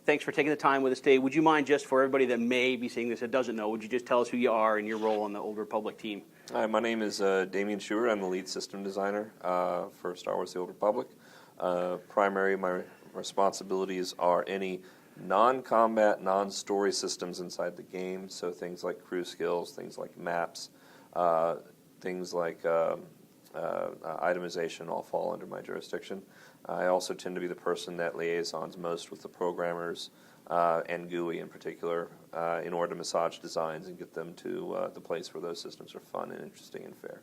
thanks for taking the time with us today. Would you mind, just for everybody that may be seeing this that doesn't know, would you just tell us who you are and your role on the Old Republic team? Hi, my name is Damion Schubert. I'm the lead system designer for Star Wars: The Old Republic. My responsibilities are any non-combat, non-story systems inside the game, so things like crew skills, things like maps, things like itemization all fall under my jurisdiction. I also tend to be the person that liaisons most with the programmers and GUI in particular in order to massage designs and get them to the place where those systems are fun and interesting and fair.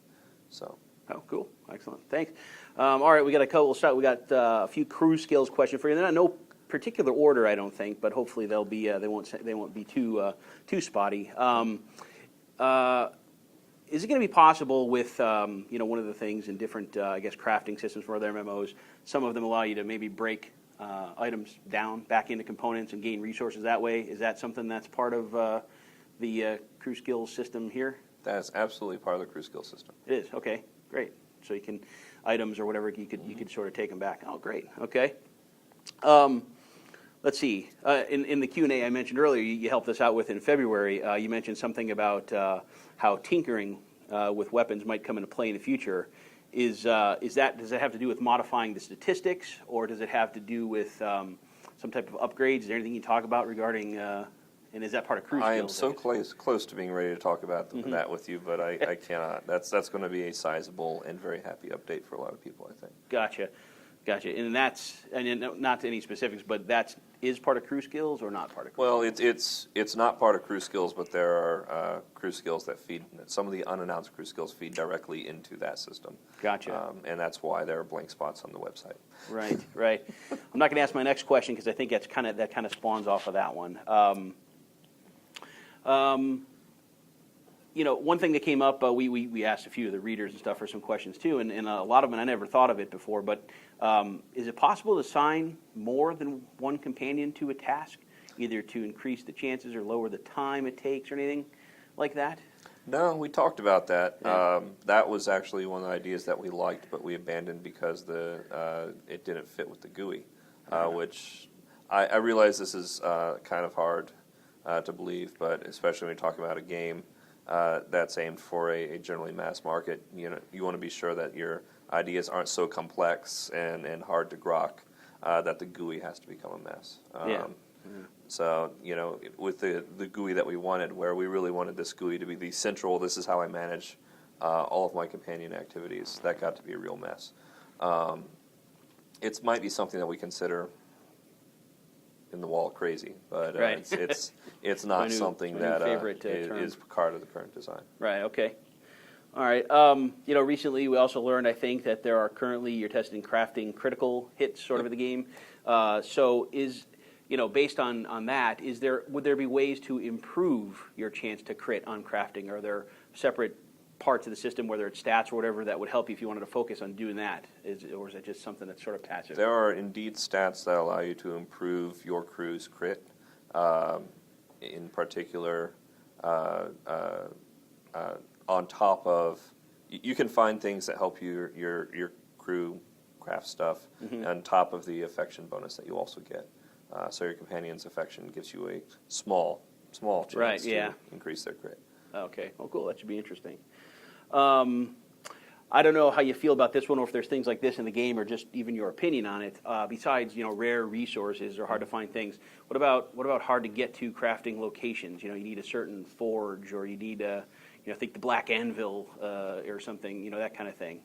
So. Oh, cool. Excellent. Thanks. All right, we got a couple. We got a few crew skills questions for you. They're not no particular order, I don't think, but hopefully they'll be they won't be too spotty. Is it going to be possible with one of the things in different I guess crafting systems for other MMOs, some of them allow you to maybe break items down back into components and gain resources that way? Is that something that's part of the crew skills system here? That's absolutely part of the crew skills system. It is. Okay, great. So you can items or whatever you could sort of take them back. Oh, great. Okay. Let's see. In the Q&A I mentioned earlier, you helped us out with in February. You mentioned something about how tinkering with weapons might come into play in the future. Does it have to do with modifying the statistics, or does it have to do with some type of upgrades? Is there anything you talk about regarding? And is that part of crew skills? I am so close to being ready to talk about that with you, but I cannot. That's going to be a sizable and very happy update for a lot of people, I think. Gotcha. And not to any specifics, but is part of crew skills or not part of crew skills? Well, it's not part of crew skills, but there are crew skills that feed, some of the unannounced crew skills feed directly into that system. Gotcha. And that's why there are blank spots on the website. Right. I'm not going to ask my next question because I think that kind of spawns off of that one. One thing that came up, we asked a few of the readers and stuff for some questions too, and a lot of them I never thought of it before, but is it possible to assign more than one companion to a task, either to increase the chances or lower the time it takes or anything like that? No, we talked about that. Yeah. That was actually one of the ideas that we liked, but we abandoned because it didn't fit with the GUI, which I realize this is kind of hard to believe, but especially when you're talking about a game that's aimed for a generally mass market, you want to be sure that your ideas aren't so complex and hard to grok that the GUI has to become a mess. So, with the GUI that we wanted, where we really wanted this GUI to be the central, this is how I manage all of my companion activities, that got to be a real mess. It might be something that we consider in the wall crazy, but right. it's not something that is part of the current design. Right. Okay. All right. Recently we also learned, I think, that there are currently you're testing crafting critical hits sort of in the game. So based on that, would there be ways to improve your chance to crit on crafting? Are there separate parts of the system, whether it's stats or whatever, that would help you if you wanted to focus on doing that? Or is it just something that's sort of passive? There are indeed stats that allow you to improve your crew's crit. In particular, on top of, you can find things that help your crew craft stuff on top of the affection bonus that you also get. So your companion's affection gives you a small chance to increase their crit. Okay. Well, cool. That should be interesting. I don't know how you feel about this one, or if there's things like this in the game, or just even your opinion on it. Besides, rare resources or hard to find things. What about hard to get to crafting locations? You need a certain forge, or you need think the Black Anvil or something. That kind of thing.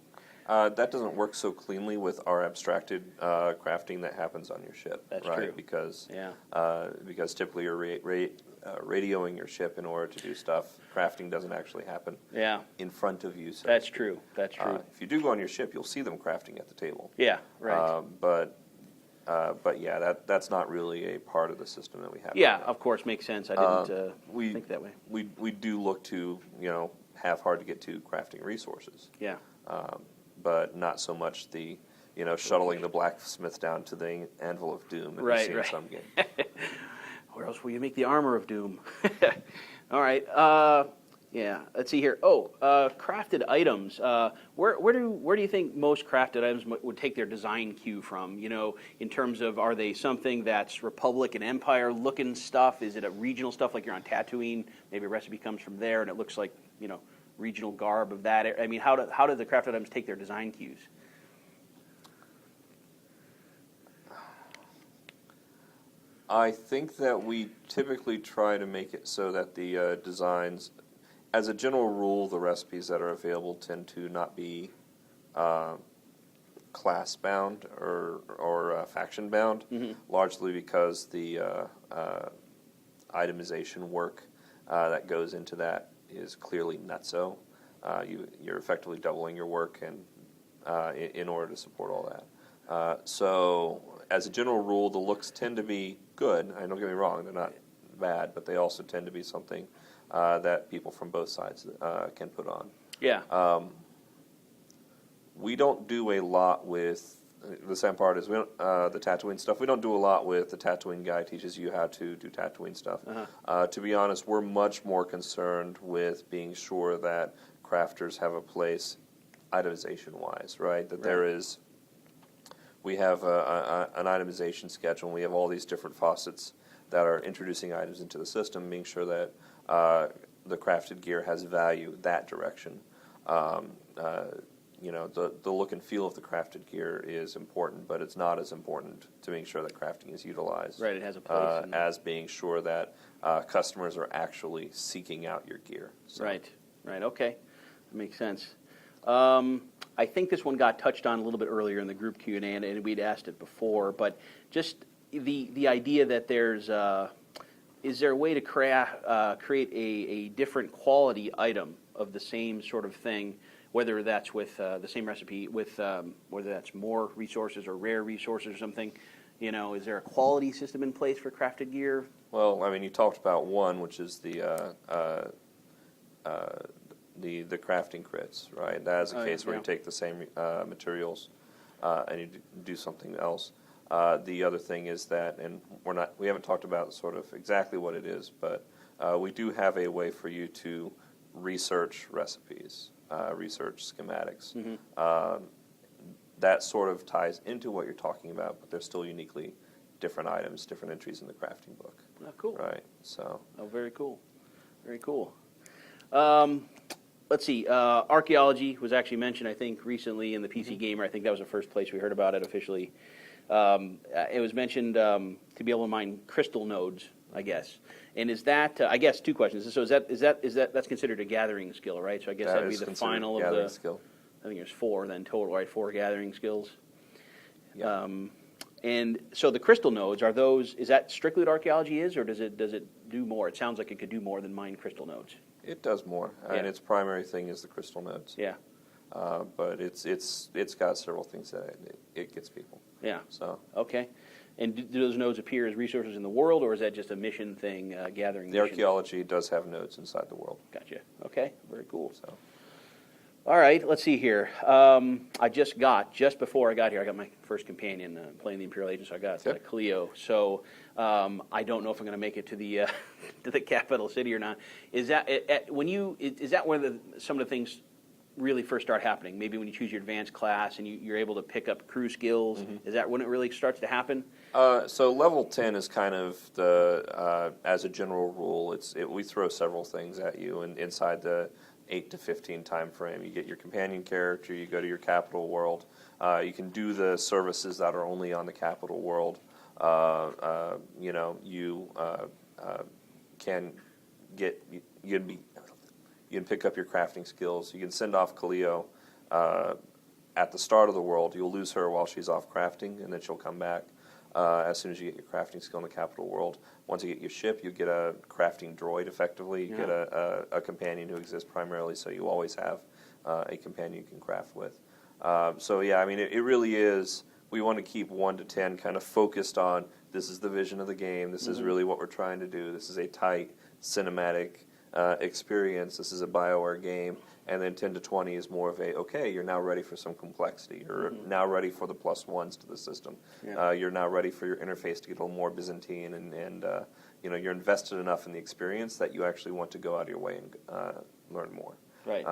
That doesn't work so cleanly with our abstracted crafting that happens on your ship. That's right? true. Because typically you're radioing your ship in order to do stuff. Crafting doesn't actually happen in front of you. So That's true. If you do go on your ship, you'll see them crafting at the table. Yeah, right. But that's not really a part of the system that we have. Yeah, of course, makes sense. I didn't think that way. We do look to have hard to get to crafting resources. Yeah. But not so much the shuttling the blacksmith down to the anvil of doom that we see in some game. Where else will you make the armor of doom? All right. Yeah, let's see here. Oh, crafted items. Where do you think most crafted items would take their design cue from? You know, in terms of, are they something that's Republic and Empire looking stuff? Is it a regional stuff like you're on Tatooine? Maybe a recipe comes from there and it looks like, you know, regional garb of that. I mean, how do the crafted items take their design cues? I think that we typically try to make it so that the designs, as a general rule, the recipes that are available tend to not be class bound or faction bound, largely because the itemization work that goes into that is clearly nutso. You're effectively doubling your work and in order to support all that. So, as a general rule, the looks tend to be good. I don't get me wrong; they're not bad, but they also tend to be something that people from both sides can put on. Yeah. We don't do a lot with the sad part is we don't the Tatooine stuff. We don't do a lot with the Tatooine guy teaches you how to do Tatooine stuff. To be honest, we're much more concerned with being sure that crafters have a place, itemization-wise, right? That there is. We have an itemization schedule, and we have all these different faucets that are introducing items into the system, making sure that the crafted gear has value that direction. You know, the look and feel of the crafted gear is important, but it's not as important to make sure that crafting is utilized. Right, it has a place. As being sure that customers are actually seeking out your gear. So. Right, okay. That makes sense. I think this one got touched on a little bit earlier in the group Q&A, and we'd asked it before, but just the idea that there's, is there a way to create a different quality item of the same sort of thing, whether that's with the same recipe, with whether that's more resources or rare resources or something? You know, is there a quality system in place for crafted gear? Well, I mean, you talked about one, which is the crafting crits, right? That is a case where you take the same materials and you do something else. The other thing is that, and we haven't talked about sort of exactly what it is, but we do have a way for you to research recipes, research schematics. That sort of ties into what you're talking about, but they're still uniquely different items, different entries in the crafting book. Oh, cool. Right. So. Oh, very cool. Very cool. Let's see. Archaeology was actually mentioned, I think, recently in the PC Gamer. I think that was the first place we heard about it officially. It was mentioned to be able to mine crystal nodes, I guess. And is that? I guess two questions. So is that that's considered a gathering skill, right? So I guess that'd be the final of the skill. I think there's 4 then total, right? 4 gathering skills. Yeah. And so the crystal nodes are those? Is that strictly what archaeology is, or does it do more? It sounds like it could do more than mine crystal nodes. It does more, and its primary thing is the crystal nodes. Yeah. But it's got several things that it gets people. Yeah. So. Okay. And do those nodes appear as resources in the world, or is that just a mission thing, gathering? The archaeology does have nodes inside the world. Gotcha. Okay. Very cool. So. All right, let's see here. Just before I got here, I got my first companion playing the Imperial Agent, so I got Cleo. So I don't know if I'm going to make it to the to the capital city or not. Is that is that when some of the things really first start happening? Maybe when you choose your advanced class and you're able to pick up crew skills. Is that when it really starts to happen? So level 10 is kind of the as a general rule. We throw several things at you, and inside the 8 to 15 time frame. You get your companion character, you go to your capital world. You can do the services that are only on the capital world. You can pick up your crafting skills. You can send off Kaleo at the start of the world. You'll lose her while she's off crafting, and then she'll come back as soon as you get your crafting skill in the capital world. Once you get your ship, you get a crafting droid, effectively. You get a companion who exists primarily, so you always have a companion you can craft with. So, yeah, I mean, it really is, we want to keep 1 to 10 kind of focused on this is the vision of the game, this is really what we're trying to do, this is a tight, cinematic experience, this is a BioWare game, and then 10 to 20 is more of okay, you're now ready for some complexity, you're now ready for the +1s to the system, you're now ready for your interface to get a little more Byzantine, and you're invested enough in the experience that you actually want to go out of your way and learn more. Right.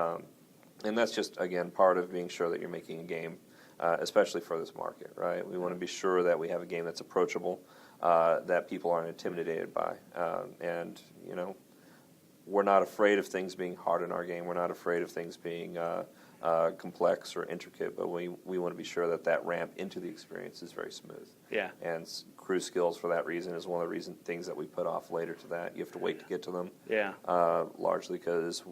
And that's just, again, part of being sure that you're making a game, especially for this market, right? We want to be sure that we have a game that's approachable, that people aren't intimidated by. And, you know, we're not afraid of things being hard in our game. We're not afraid of things being complex or intricate, but we want to be sure that that ramp into the experience is very smooth. Yeah. And crew skills, for that reason, is one of the things that we put off later to that. You have to wait to get to them. Yeah. Largely because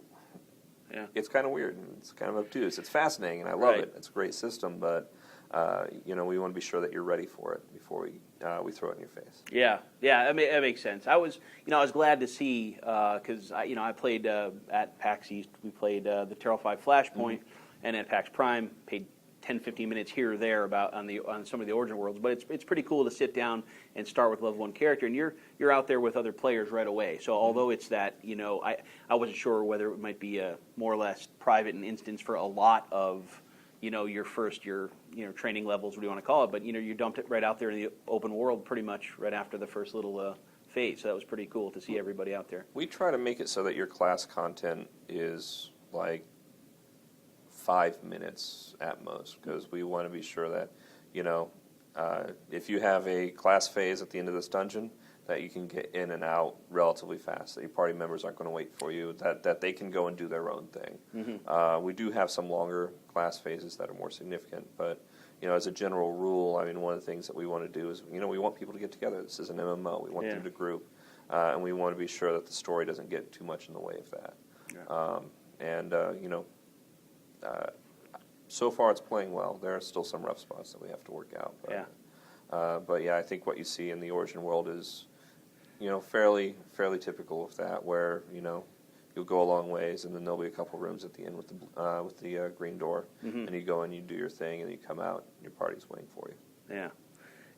Yeah. it's kind of weird and it's kind of obtuse. It's fascinating and I love Right. it. It's a great system, but you know, we want to be sure that you're ready for it before we throw it in your face. Yeah, that makes sense. I was glad to see because I played at PAX East. We played the Terrell 5 Flashpoint, and at PAX Prime paid 10-15 minutes here or there on some of the Origin worlds. But it's pretty cool to sit down and start with level 1 character, and you're out there with other players right away. So although it's that I wasn't sure whether it might be a more or less private an instance for a lot of your training levels, what do you want to call it? But you dumped it right out there in the open world pretty much right after the first little phase. So that was pretty cool to see everybody out there. We try to make it so that your class content is like 5 minutes at most, because we want to be sure that if you have a class phase at the end of this dungeon, that you can get in and out relatively fast, that your party members aren't going to wait for you, that they can go and do their own thing. Mm-hmm. We do have some longer class phases that are more significant, but as a general rule, I mean, one of the things that we want to do is, we want people to get together. This is an MMO. We want them to group, and we want to be sure that the story doesn't get too much in the way of that. Yeah. So far it's playing well. There are still some rough spots that we have to work out. But I think what you see in the Origin world is, fairly typical of that, where you'll go a long ways, and then there'll be a couple rooms at the end with the green door, and you go and you do your thing, and you come out, and your party's waiting for you.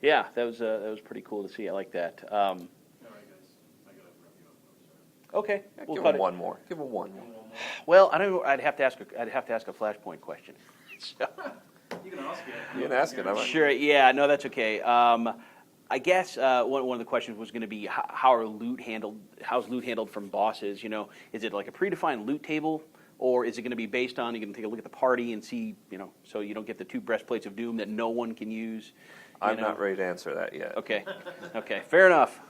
Yeah. That was pretty cool to see. I like that. Okay, we'll give cut him it. one more. Give him one more. Well, I don't know. I'd have to ask a Flashpoint question. So. You can ask it. You can ask it. Sure. Yeah. No, that's okay. I guess one of the questions was going to be how's loot handled from bosses? Is it like a predefined loot table, or is it going to be based on you can take a look at the party and see so you don't get the 2 breastplates of doom that no one can use? I'm not ready to answer that yet. Okay. Fair enough.